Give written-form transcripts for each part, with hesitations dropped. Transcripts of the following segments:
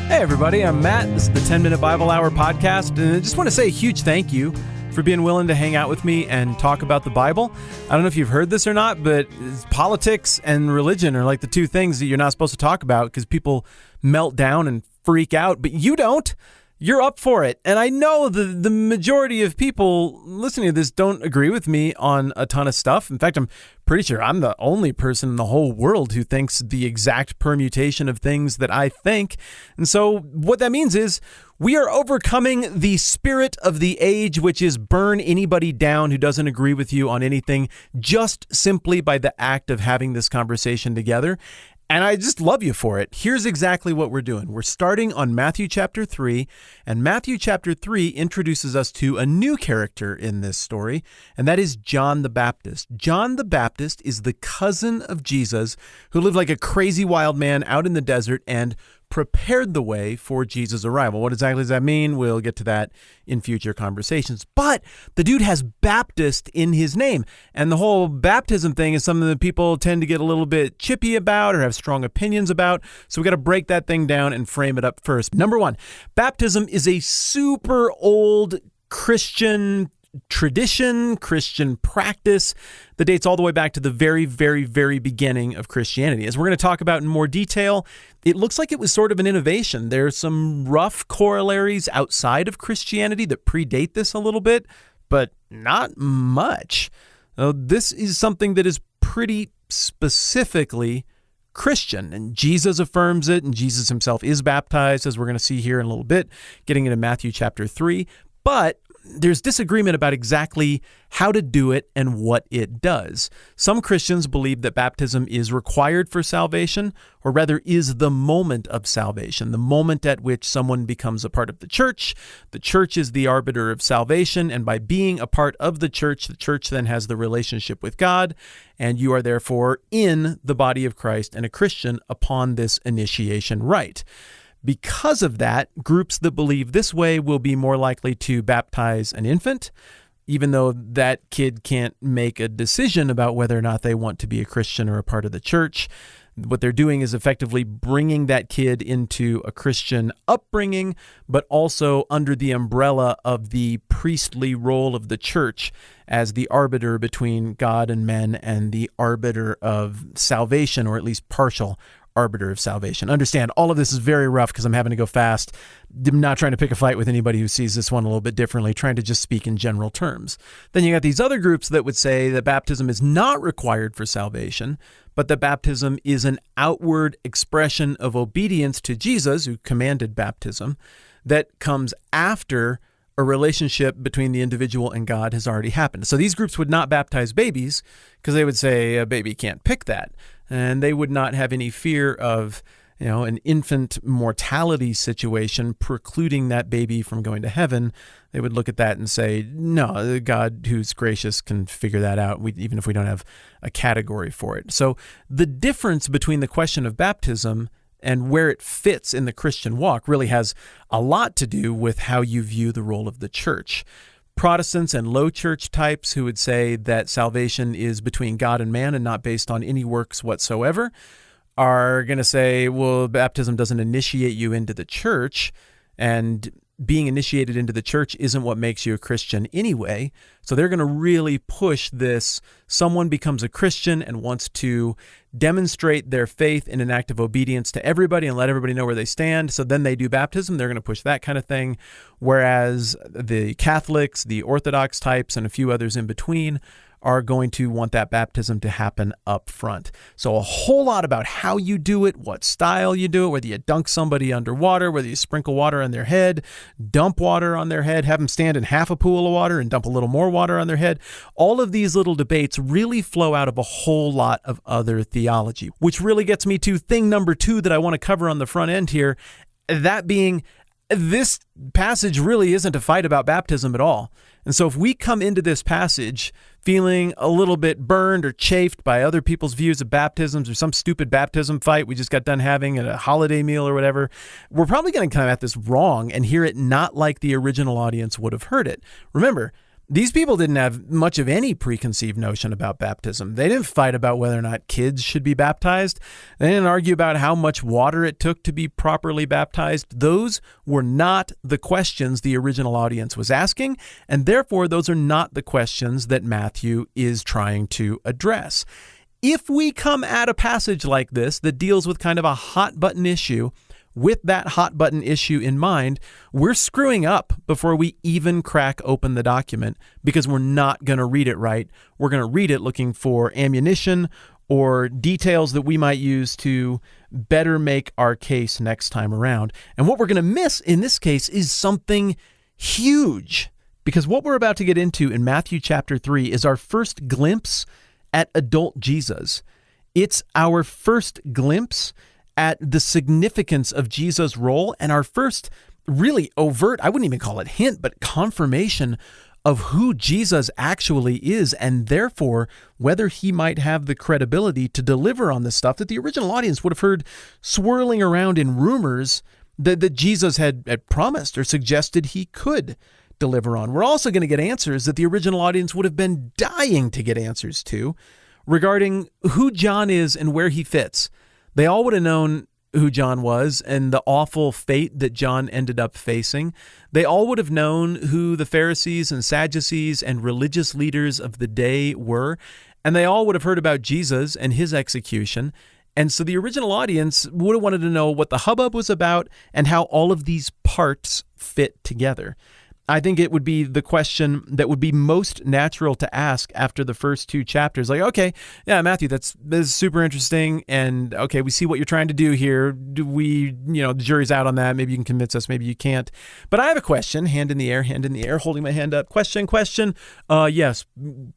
Hey everybody, I'm Matt. This is the 10-Minute Bible Hour podcast, and I just want to say a huge thank you for being willing to hang out with me and talk about the Bible. I don't know if you've heard this or not, but politics and religion are like the two things that you're not supposed to talk about because people melt down and freak out, but you don't. You're up for it. And I know the majority of people listening to this don't agree with me on a ton of stuff. In fact, I'm pretty sure I'm the only person in the whole world who thinks the exact permutation of things that I think. And so what that means is we are overcoming the spirit of the age, which is burn anybody down who doesn't agree with you on anything, just simply by the act of having this conversation together. And I just love you for it. Here's exactly what we're doing. We're starting on Matthew chapter 3, and Matthew chapter 3 introduces us to a new character in this story, and that is John the Baptist. John the Baptist is the cousin of Jesus who lived like a crazy wild man out in the desert and prepared the way for Jesus' arrival. What exactly does that mean? We'll get to that in future conversations. But the dude has Baptist in his name. And the whole baptism thing is something that people tend to get a little bit chippy about or have strong opinions about. So we got to break that thing down and frame it up first. Number one, baptism is a super old Christian tradition, Christian practice that dates all the way back to the very, very, very beginning of Christianity. As we're going to talk about in more detail, it looks like it was sort of an innovation. There's some rough corollaries outside of Christianity that predate this a little bit, but not much. This is something that is pretty specifically Christian, and Jesus affirms it, and Jesus himself is baptized, as we're going to see here in a little bit, getting into Matthew chapter 3. But there's disagreement about exactly how to do it and what it does. Some Christians believe that baptism is required for salvation, or rather is the moment of salvation, the moment at which someone becomes a part of the church. The church is the arbiter of salvation, and by being a part of the church then has the relationship with God, and you are therefore in the body of Christ and a Christian upon this initiation rite. Because of that, groups that believe this way will be more likely to baptize an infant, even though that kid can't make a decision about whether or not they want to be a Christian or a part of the church. What they're doing is effectively bringing that kid into a Christian upbringing, but also under the umbrella of the priestly role of the church as the arbiter between God and men and the arbiter of salvation, or at least partial arbiter of salvation. Understand, all of this is very rough because I'm having to go fast. I'm not trying to pick a fight with anybody who sees this one a little bit differently, trying to just speak in general terms. Then you got these other groups that would say that baptism is not required for salvation, but that baptism is an outward expression of obedience to Jesus, who commanded baptism, that comes after a relationship between the individual and God has already happened. So these groups would not baptize babies because they would say a baby can't pick that. And they would not have any fear of, an infant mortality situation precluding that baby from going to heaven. They would look at that and say, no, God who's gracious can figure that out, even if we don't have a category for it. So the difference between the question of baptism and where it fits in the Christian walk really has a lot to do with how you view the role of the church. Protestants and low church types who would say that salvation is between God and man and not based on any works whatsoever are going to say, well, baptism doesn't initiate you into the church, and being initiated into the church isn't what makes you a Christian anyway. So they're going to really push this. Someone becomes a Christian and wants to demonstrate their faith in an act of obedience to everybody and let everybody know where they stand. So then they do baptism. They're going to push that kind of thing. Whereas the Catholics, the Orthodox types, and a few others in between are going to want that baptism to happen up front. So a whole lot about how you do it, what style you do it, whether you dunk somebody underwater, whether you sprinkle water on their head, dump water on their head, have them stand in half a pool of water and dump a little more water on their head. All of these little debates really flow out of a whole lot of other theology, which really gets me to thing number 2 that I want to cover on the front end here, that being this passage really isn't a fight about baptism at all. And so if we come into this passage feeling a little bit burned or chafed by other people's views of baptisms or some stupid baptism fight we just got done having at a holiday meal or whatever, we're probably going to come at this wrong and hear it not like the original audience would have heard it. Remember, These people didn't have much of any preconceived notion about baptism. They didn't fight about whether or not kids should be baptized. They didn't argue about how much water it took to be properly baptized. Those were not the questions the original audience was asking, and therefore those are not the questions that Matthew is trying to address. If we come at a passage like this that deals with kind of a hot button issue, with that hot button issue in mind, we're screwing up before we even crack open the document because we're not going to read it right. We're going to read it looking for ammunition or details that we might use to better make our case next time around. And what we're going to miss in this case is something huge, because what we're about to get into in Matthew chapter 3 is our first glimpse at adult Jesus. It's our first glimpse at the significance of Jesus' role and our first really overt, I wouldn't even call it hint, but confirmation of who Jesus actually is, and therefore whether he might have the credibility to deliver on the stuff that the original audience would have heard swirling around in rumors that Jesus had promised or suggested he could deliver on. We're also going to get answers that the original audience would have been dying to get answers to regarding who John is and where he fits. They all would have known who John was and the awful fate that John ended up facing. They all would have known who the Pharisees and Sadducees and religious leaders of the day were, and they all would have heard about Jesus and his execution. And so the original audience would have wanted to know what the hubbub was about and how all of these parts fit together. I think it would be the question that would be most natural to ask after the first two chapters. Like, okay, yeah, Matthew, this is super interesting. And okay, we see what you're trying to do here. Do we, the jury's out on that. Maybe you can convince us. Maybe you can't. But I have a question. Hand in the air, holding my hand up. Question. Yes,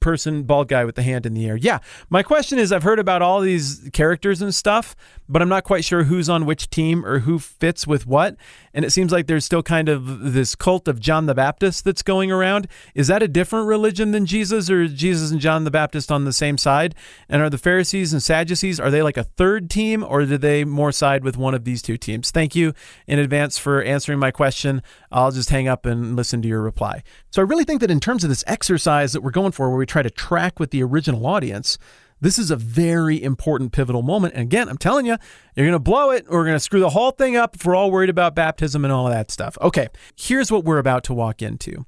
person, bald guy with the hand in the air. Yeah, my question is, I've heard about all these characters and stuff, but I'm not quite sure who's on which team or who fits with what. And it seems like there's still kind of this cult of John the Baptist that's going around. Is that a different religion than Jesus, or is Jesus and John the Baptist on the same side? And are the Pharisees and Sadducees, are they like a third team, or do they more side with one of these two teams? Thank you in advance for answering my question. I'll just hang up and listen to your reply. So I really think that in terms of this exercise that we're going for, where we try to track with the original audience, this is a very important pivotal moment. And again, I'm telling you, you're going to blow it. We're going to screw the whole thing up if we're all worried about baptism and all of that stuff. Okay, here's what we're about to walk into.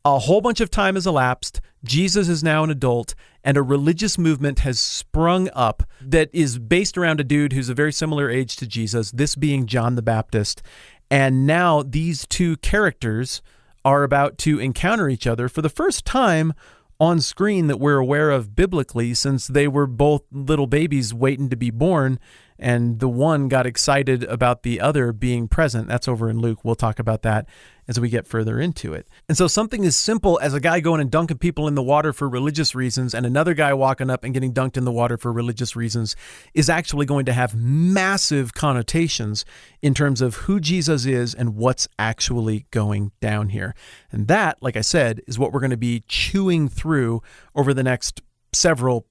A whole bunch of time has elapsed. Jesus is now an adult, and a religious movement has sprung up that is based around a dude who's a very similar age to Jesus, this being John the Baptist. And now these two characters are about to encounter each other for the first time on screen that we're aware of biblically, since they were both little babies waiting to be born, and the one got excited about the other being present. That's over in Luke. We'll talk about that as we get further into it. And so something as simple as a guy going and dunking people in the water for religious reasons and another guy walking up and getting dunked in the water for religious reasons is actually going to have massive connotations in terms of who Jesus is and what's actually going down here. And that, like I said, is what we're going to be chewing through over the next several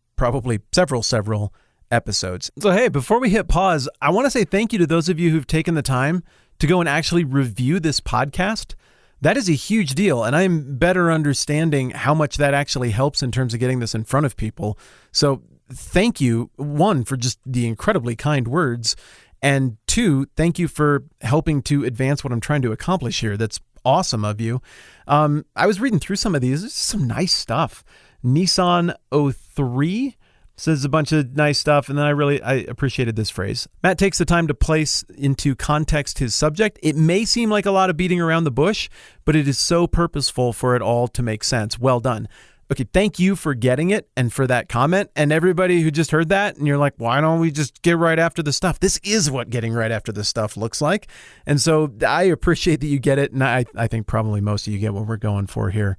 episodes. So, hey, before we hit pause, I want to say thank you to those of you who've taken the time to go and actually review this podcast. That is a huge deal, and I'm better understanding how much that actually helps in terms of getting this in front of people. So thank you, one, for just the incredibly kind words, and two, thank you for helping to advance what I'm trying to accomplish here. That's awesome of you. I was reading through some of these. This is some nice stuff. Nissan 03 says a bunch of nice stuff, and then I appreciated this phrase. Matt takes the time to place into context his subject. It may seem like a lot of beating around the bush, but it is so purposeful for it all to make sense. Well done. Okay, thank you for getting it and for that comment. And everybody who just heard that, and you're like, why don't we just get right after the stuff? This is what getting right after the stuff looks like. And so I appreciate that you get it, and I think probably most of you get what we're going for here.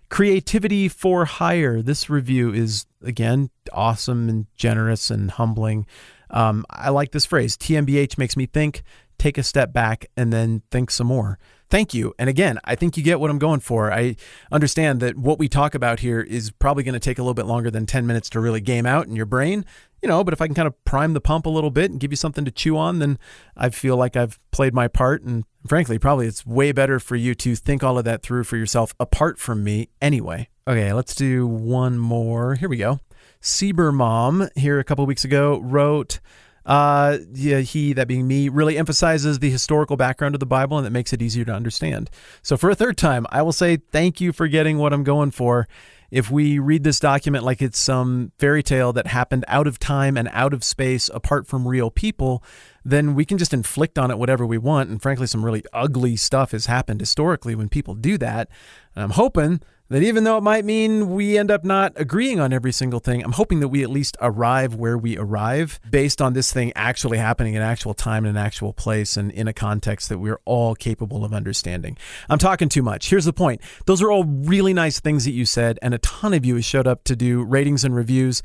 Creativity for Hire. This review is, again, awesome and generous and humbling. I like this phrase. TMBH makes me think. take a step back, and then think some more. Thank you. And again, I think you get what I'm going for. I understand that what we talk about here is probably going to take a little bit longer than 10 minutes to really game out in your brain, but if I can kind of prime the pump a little bit and give you something to chew on, then I feel like I've played my part. And frankly, probably it's way better for you to think all of that through for yourself apart from me anyway. Okay, let's do one more. Here we go. Sieber Mom here a couple of weeks ago wrote, he, that being me, really emphasizes the historical background of the Bible, and that makes it easier to understand. So for a third time, I will say thank you for getting what I'm going for. If we read this document like it's some fairy tale that happened out of time and out of space apart from real people, then we can just inflict on it whatever we want. And frankly, some really ugly stuff has happened historically when people do that. And I'm hoping that even though it might mean we end up not agreeing on every single thing, I'm hoping that we at least arrive where we arrive based on this thing actually happening in actual time and an actual place and in a context that we're all capable of understanding. I'm talking too much. Here's the point. Those are all really nice things that you said, and a ton of you has showed up to do ratings and reviews.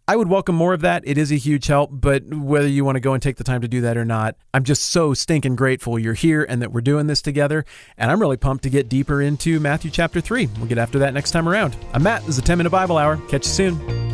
I would welcome more of that. It is a huge help, but whether you want to go and take the time to do that or not, I'm just so stinking grateful you're here and that we're doing this together. And I'm really pumped to get deeper into Matthew chapter 3. We'll get after that next time around. I'm Matt. This is the 10-Minute Bible Hour. Catch you soon.